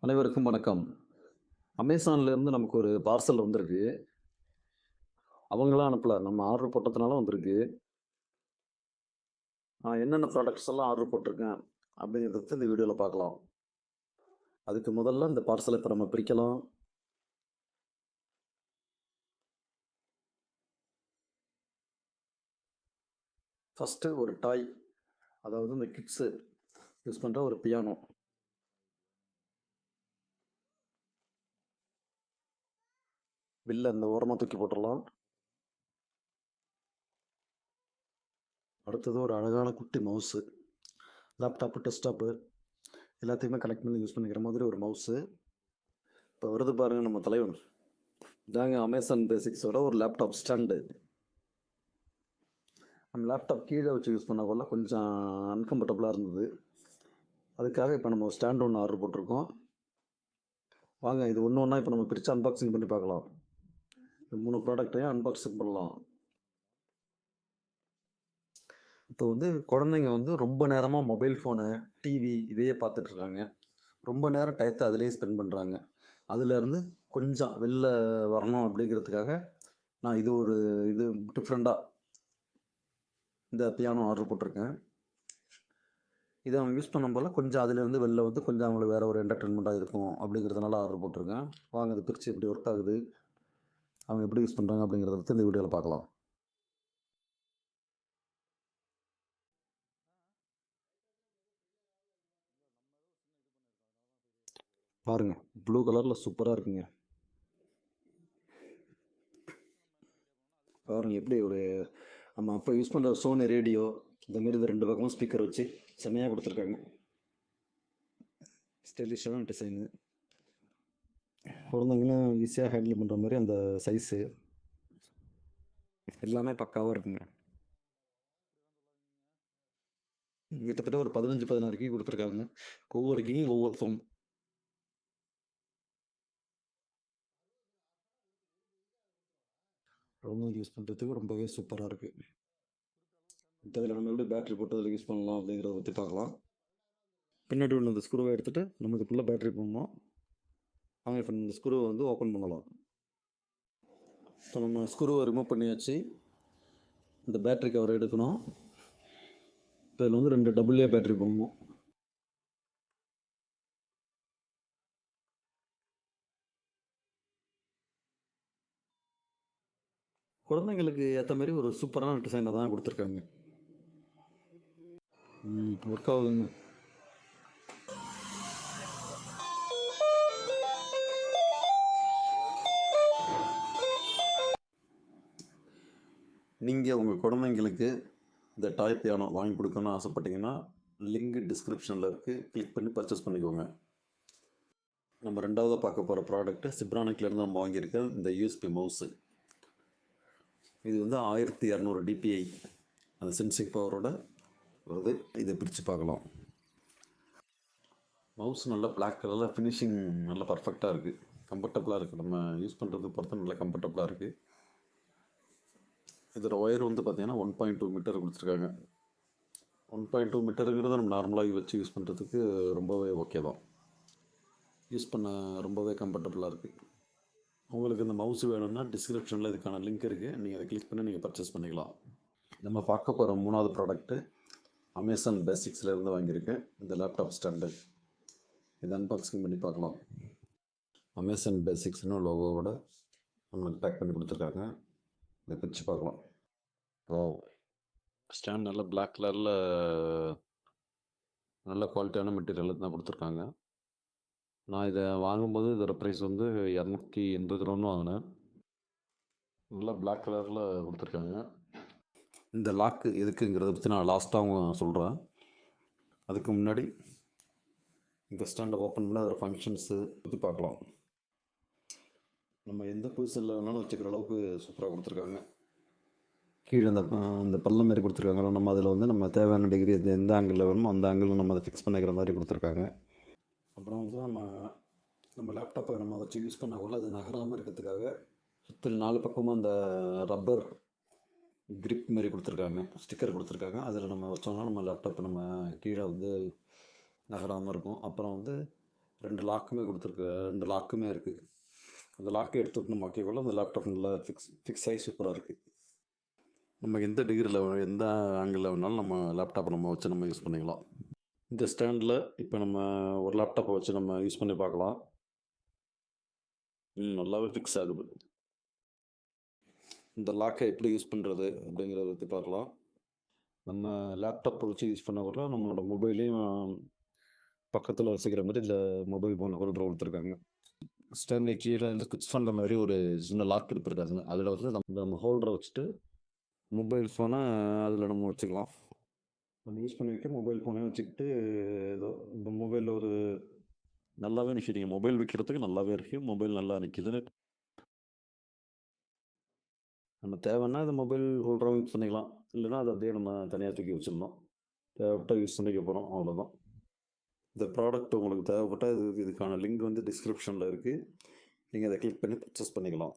அனைவருக்கும் வணக்கம். அமேசான்லேருந்து நமக்கு ஒரு பார்சல் வந்திருக்கு. அவங்களா அனுப்பல. நம்ம ஆர்டர் போட்டதுனால வந்திருக்கு. நான் என்னென்ன ப்ராடக்ட்ஸ் எல்லாம் ஆர்டர் போட்டிருக்கேன் அப்படிங்கிறத பத்தி இந்த வீடியோல பார்க்கலாம். அதுக்கு முதல்ல இந்த பார்சலை இப்ப நம்ம பிரிக்கலாம். ஃபர்ஸ்ட்டு ஒரு டாய், அதாவது இந்த கிட்ஸு யூஸ் பண்ற ஒரு பியானோ. பில்ல இந்த ஓரமா தூக்கி போட்டுறலாம். அடுத்தது ஒரு அழகான குட்டி மவுஸு. லேப்டாப்பு, டெஸ்க்டாப்பு எல்லாத்தையுமே கனெக்ட் பண்ணி யூஸ் பண்ணிக்கிற மாதிரி ஒரு மவுஸு. இப்போ வருது பாருங்க நம்ம தலைவன். இதாங்க அமேசான் பேசிக்ஸோட ஒரு லேப்டாப் ஸ்டாண்டு. நம்ம லேப்டாப் கீழே வச்சு யூஸ் பண்ண போல கொஞ்சம் அன்கம்ஃபர்டபுளாக இருந்தது. அதுக்காக இப்போ நம்ம ஸ்டாண்ட் ஒன்று ஆர்டர் போட்டிருக்கோம். வாங்க இது ஒன்று ஒன்றா இப்போ நம்ம பிரித்து அன்பாக்சிங் பண்ணி பார்க்கலாம். இந்த 3 ப்ராடக்டையும் அன்பாக்சிங் பண்ணலாம். இப்போ வந்து குழந்தைங்க வந்து ரொம்ப நேரமாக மொபைல் ஃபோனு, டிவி இதையே பார்த்துட்ருக்காங்க. ரொம்ப நேரம் டயத்தை அதிலேயே ஸ்பெண்ட் பண்ணுறாங்க. அதுலேருந்து கொஞ்சம் வெளில வரணும் அப்படிங்கிறதுக்காக நான் இது டிஃப்ரெண்ட்டாக இந்த பியானோ ஆர்டர் போட்டிருக்கேன். இதை அவங்க யூஸ் பண்ணும்போது கொஞ்சம் அதுலேருந்து வெளில வந்து கொஞ்சம் அவங்களுக்கு வேறு ஒரு என்டர்டெயின்மெண்ட்டாக இருக்கும் அப்படிங்கிறதுனால ஆர்டர் போட்டிருக்கேன். வாங்க அது பிரித்து எப்படி ஒர்க் ஆகுது, அவங்க எப்படி யூஸ் பண்ணுறாங்க அப்படிங்கிறத பற்றி இந்த வீடியோவில் பார்க்கலாம். பாருங்கள், ப்ளூ கலரில் சூப்பராக இருக்குங்க. பாருங்கள் எப்படி ஒரு நம்ம அப்போ யூஸ் பண்ணுற சோனி ரேடியோ இந்தமாரி இந்த 2 பக்கமும் ஸ்பீக்கர் வச்சு செம்மையாக கொடுத்துருக்காங்க. ஸ்டைலிஷான டிசைனு, குழந்தைங்களும் ஈஸியாக ஹேண்டில் பண்ணுற மாதிரி அந்த சைஸு எல்லாமே பக்காவாக இருக்குங்க. கிட்டத்தட்ட ஒரு 15-16 கீ கொடுத்துருக்காங்க. ஒவ்வொரு கீயும் ஒவ்வொரு ஃபோன். குழந்தைங்க யூஸ் பண்ணுறதுக்கு ரொம்பவே சூப்பராக இருக்குது. இதில் நம்ம எப்படி பேட்டரி போட்டு அதில் யூஸ் பண்ணலாம் அப்படிங்கிறத பற்றி பார்க்கலாம். பின்னாடி உள்ள இந்த ஸ்க்ரூவை எடுத்துகிட்டு நம்ம இதுக்குள்ளே பேட்டரி போடணும். அவங்க இப்போ இந்த ஸ்க்ரூவை வந்து ஓப்பன் பண்ணலாம். இப்போ நம்ம ஸ்க்ரூவை ரிமூவ் பண்ணியாச்சு. இந்த பேட்டரி கவர் எடுக்கணும். இப்போ இதில் வந்து 2 AA பேட்டரி போடணும். குழந்தைங்களுக்கு ஏற்ற மாதிரி ஒரு சூப்பரான டிசைனை தான் கொடுத்துருக்காங்க. ஒர்க் ஆகுதுங்க. நீங்கள் உங்கள் குழந்தைங்களுக்கு இந்த டாய் பியானோ வாங்கி கொடுக்கணும்னு ஆசைப்பட்டீங்கன்னா லிங்க் டிஸ்கிரிப்ஷனில் இருக்குது, கிளிக் பண்ணி பர்ச்சேஸ் பண்ணிக்கோங்க. நம்ம ரெண்டாவதாக பார்க்க போகிற ப்ராடக்ட்டு சிப்ரானிக்லேருந்து நம்ம வாங்கியிருக்க இந்த யூஎஸ்பி மவுஸு. இது வந்து 1200 DPI அந்த சென்சிங் பவரோட வருது. இதை பிரித்து பார்க்கலாம். மவுஸ் நல்லா பிளாக் கலரில் ஃபினிஷிங் நல்லா பர்ஃபெக்டாக இருக்குது, கம்ஃபர்டபுளாக இருக்குது. நம்ம யூஸ் பண்ணுறது பொறுத்த நல்லா கம்ஃபர்டபுளாக இருக்குது. இதோட ஒயர் வந்து பார்த்திங்கன்னா 1.2 மீட்டர் கொடுத்துருக்காங்க. 1.2 மீட்டருங்கிறது நம்ம நார்மலாக வச்சு யூஸ் பண்ணுறதுக்கு ரொம்பவே ஓகே தான். யூஸ் பண்ண ரொம்பவே கம்ஃபர்டபுளாக இருக்குது. உங்களுக்கு இந்த மவுஸ் வேணும்னா டிஸ்கிரிப்ஷனில் இதுக்கான லிங்க் இருக்குது, நீங்கள் அதை கிளிக் பண்ணி நீங்கள் பர்ச்சேஸ் பண்ணிக்கலாம். நம்ம பார்க்க போகிற 3வது ப்ராடக்ட்டு அமேசான் பேசிக்ஸ்லேருந்து வாங்கியிருக்கேன் இந்த லேப்டாப் ஸ்டாண்டு. இதை அன்பாக்சிங் பண்ணி பார்க்கலாம். அமேசான் பேசிக்ஸ்னு லோகோவோட நம்மளுக்கு பேக் பண்ணி கொடுத்துருக்காங்க. இதை பிரித்து பார்க்கலாம். ஸ்டாண்ட் நல்ல பிளாக் கலரில் நல்ல குவாலிட்டியான மெட்டீரியல் தான் கொடுத்துருக்காங்க. நான் இதை வாங்கும்போது இதோட ப்ரைஸ் வந்து 280 ரூபான்னு வாங்கினேன். நல்லா பிளாக் கலரில் கொடுத்துருக்காங்க. இந்த லாக்கு எதுக்குங்கிறத பற்றி நான் லாஸ்ட்டாக சொல்கிறேன். அதுக்கு முன்னாடி இந்த ஸ்டாண்டை ஓப்பன் பண்ணி அதோட ஃபங்க்ஷன்ஸு பற்றி பார்க்கலாம். நம்ம எந்த பொசிஷனில் வேணாலும் வச்சுக்கிற அளவுக்கு சூப்பராக கொடுத்துருக்காங்க. கீழே அந்த பள்ளம் மாரி கொடுத்துருக்காங்க. நம்ம அதில் வந்து நம்ம தேவையான டிகிரி எந்த ஆங்கிளில் வேணுமோ அந்த ஆங்கிளில் நம்ம அதை ஃபிக்ஸ் பண்ணிக்கிற மாதிரி கொடுத்துருக்காங்க. அப்புறம் வந்து நம்ம லேப்டாப்பை நம்ம வச்சு யூஸ் பண்ணக்குள்ள அது நகராமல் இருக்கிறதுக்காக சுற்றில் 4 பக்கமும் அந்த ரப்பர் கிரிப் மாரி கொடுத்துருக்காங்க, ஸ்டிக்கர் கொடுத்துருக்காங்க. அதில் நம்ம வச்சோம்னா நம்ம லேப்டாப்பை நம்ம கீழே வந்து நகராமல் இருக்கும். அப்புறம் வந்து 2 லாக்குமே கொடுத்துருக்கு. 2 லாக்குமே இருக்குது. அந்த லாக்கை எடுத்துட்டு நம்ம வைக்கக்குள்ள அந்த லேப்டாப் நல்லா ஃபிக்ஸ் ஆகி சூப்பராக இருக்குது. நம்ம எந்த டிகிரியில் எந்த ஆங்கிளில் வேணாலும் நம்ம லேப்டாப்பை நம்ம வச்சு நம்ம யூஸ் பண்ணிக்கலாம். இந்த ஸ்டாண்டில் இப்போ நம்ம ஒரு லேப்டாப்பை வச்சு நம்ம யூஸ் பண்ணி பார்க்கலாம். நல்லாவே ஃபிக்ஸ் ஆகுது. இந்த லாக்கை எப்படி யூஸ் பண்ணுறது அப்படிங்கிறத பற்றி பார்க்கலாம். நம்ம லேப்டாப்பை வச்சு யூஸ் பண்ண கூட நம்மளோட மொபைலையும் பக்கத்தில் வச்சுக்கிற மாதிரி இந்த மொபைல் ஃபோனை கூட கொடுத்துருக்காங்க. ஸ்டாண்ட்ல கீழே வந்து ஃபிக்ஸ் பண்ணுற மாதிரி ஒரு சின்ன லாக் இருக்காதுங்க. அதில் வந்து நம்ம ஹோல்டரை வச்சுட்டு மொபைல் ஃபோனை அதில் நம்ம வச்சுக்கலாம். நம்ம யூஸ் பண்ணி வைக்க மொபைல் ஃபோனே வச்சுக்கிட்டு ஏதோ இந்த மொபைலில் ஒரு நல்லாவே நிற்கிதுங்க. மொபைல் விற்கிறதுக்கு நல்லாவே இருக்குது. மொபைல் நல்லா நிற்கிதுன்னு நம்ம தேவைன்னா இந்த மொபைல் ஹோல்டராகவும் யூஸ் பண்ணிக்கலாம். இல்லைன்னா அதை அப்படியே நம்ம தனியாக தூக்கி வச்சிடணும். தேவைப்பட்டால் யூஸ் பண்ணிக்க போகிறோம், அவ்வளோதான். இந்த ப்ராடக்ட் உங்களுக்கு தேவைப்பட்டால் இதுக்கான லிங்க் வந்து டிஸ்கிரிப்ஷனில் இருக்குது. நீங்கள் அதை கிளிக் பண்ணி பர்ச்சேஸ் பண்ணிக்கலாம்.